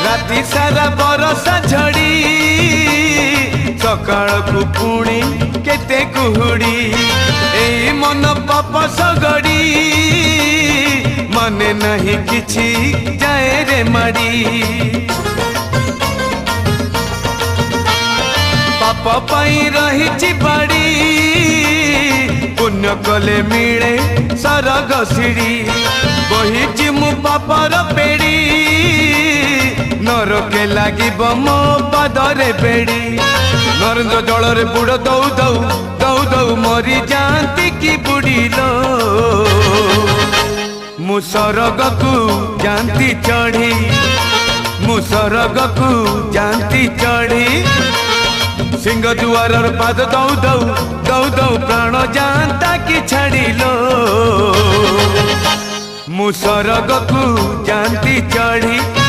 राति सारा बरसा झड़ी सकाळ को पुणी केते कुहुड़ी एई मन पाप सगड़ी मने नहीं किछि जाए रे माड़ी पाप पाई रही बाड़ी पुण्य कले मिले सरग सीढ़ी बही मु पापर पेड़ी नरके लगे मो पदरे बेड़ी नरेन्द्र जल रे बुड़ दौ दौ दौ दौ मरी जाती की बुड़ीलो मु सरग को जानती चढ़ी मु सरग को जानती चढ़ी सिंह दुआर पाद दौ दौ दौ दौ प्राण जानता कि छाड़िलो मु सरग को जानती चढ़ी